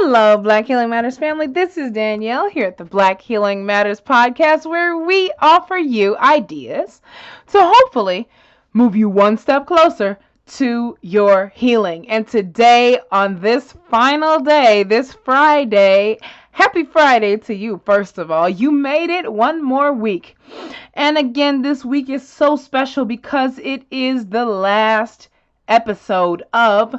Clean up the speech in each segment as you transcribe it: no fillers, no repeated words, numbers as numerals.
Hello, Black Healing Matters family. This is Danielle here at the Black Healing Matters podcast, where we offer you ideas to hopefully move you one step closer to your healing. And today, on this final day, this Friday, happy Friday to you, first of all. You made it one more week. And again, this week is so special because it is the last episode of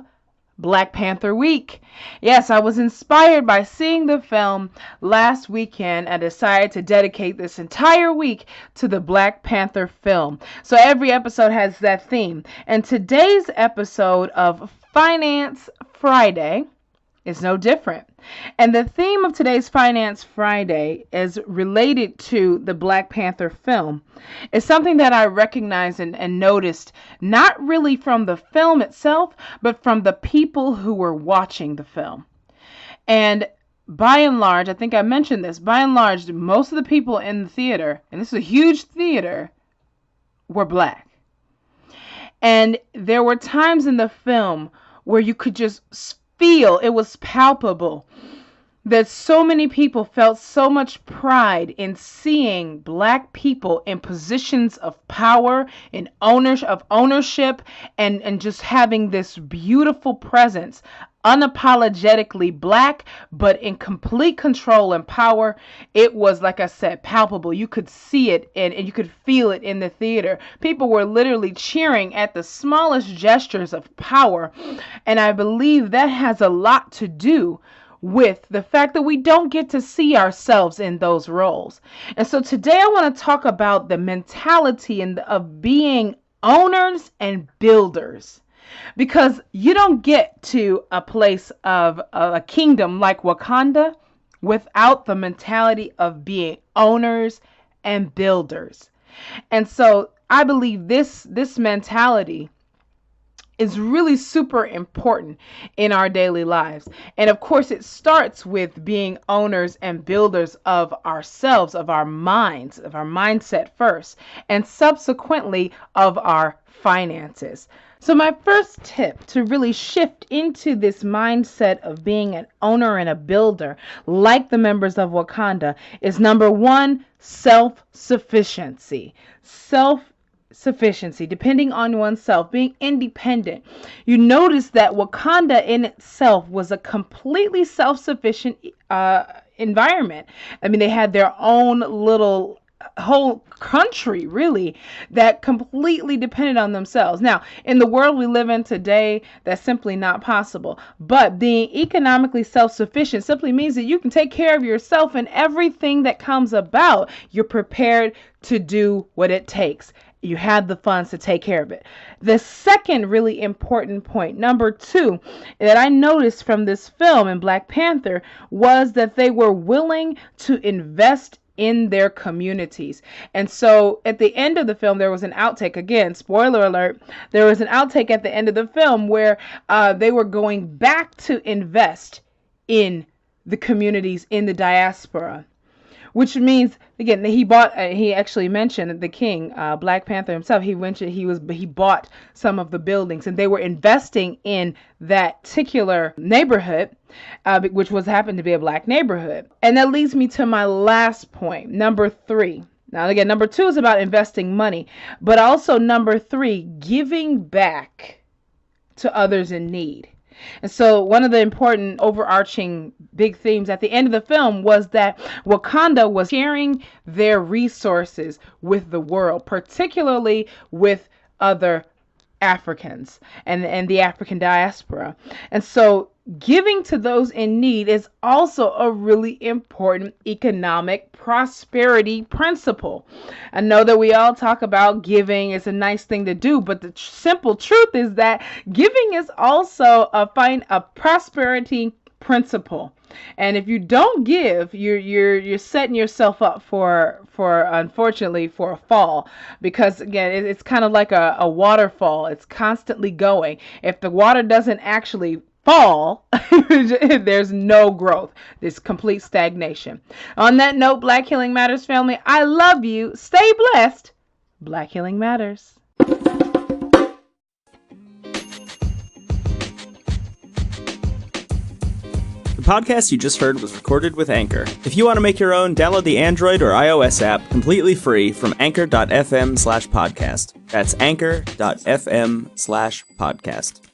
Black Panther week. Yes, I was inspired by seeing the film last weekend and decided to dedicate this entire week to the Black Panther film. So every episode has that theme. And today's episode of Finance Friday is no different. And the theme of today's Finance Friday is related to the Black Panther film. It's something that I recognized and noticed, not really from the film itself, but from the people who were watching the film. And by and large, I think I mentioned this, by and large, most of the people in the theater, and this is a huge theater, were Black. And there were times in the film where you could just feel, it was palpable, that so many people felt so much pride in seeing Black people in positions of power, in ownership, and just having this beautiful presence, unapologetically Black, but in complete control and power. It was, like I said, palpable. You could see it and you could feel it in the theater. People were literally cheering at the smallest gestures of power. And I believe that has a lot to do with the fact that we don't get to see ourselves in those roles. And so today I want to talk about the mentality of being owners and builders. Because you don't get to a place of a kingdom like Wakanda without the mentality of being owners and builders. And so I believe this mentality is really super important in our daily lives. And of course, it starts with being owners and builders of ourselves, of our minds, of our mindset first, and subsequently of our finances. So my first tip to really shift into this mindset of being an owner and a builder, like the members of Wakanda, is number one, self-sufficiency. Self-sufficiency, depending on oneself, being independent. You notice that Wakanda in itself was a completely self-sufficient environment. I mean, they had their own little whole country, really, that completely depended on themselves. Now, in the world we live in today, that's simply not possible. But being economically self-sufficient simply means that you can take care of yourself, and everything that comes about, you're prepared to do what it takes. You have the funds to take care of it. The second really important point, number two, that I noticed from this film in Black Panther was that they were willing to invest in their communities. And so at the end of the film, there was an outtake. Again, spoiler alert, there was an outtake at the end of the film where they were going back to invest in the communities in the diaspora. Which means, again, he actually mentioned the king, Black Panther himself. He mentioned he bought some of the buildings, and they were investing in that particular neighborhood, which happened to be a Black neighborhood. And that leads me to my last point, number three. Now, again, number two is about investing money, but also number three, giving back to others in need. And so one of the important overarching big themes at the end of the film was that Wakanda was sharing their resources with the world, particularly with other Africans and the African diaspora. And so giving to those in need is also a really important economic prosperity principle. I know that we all talk about giving is a nice thing to do, but the simple truth is that giving is also a prosperity principle. And if you don't give, you're setting yourself up for unfortunately for a fall, because again, it's kind of like a waterfall. It's constantly going. If the water doesn't actually fall, there's no growth. There's complete stagnation. On that note, Black Healing Matters family, I love you. Stay blessed. Black Healing Matters. The podcast you just heard was recorded with Anchor. If you want to make your own, download the Android or iOS app completely free from anchor.fm/podcast. That's anchor.fm/podcast.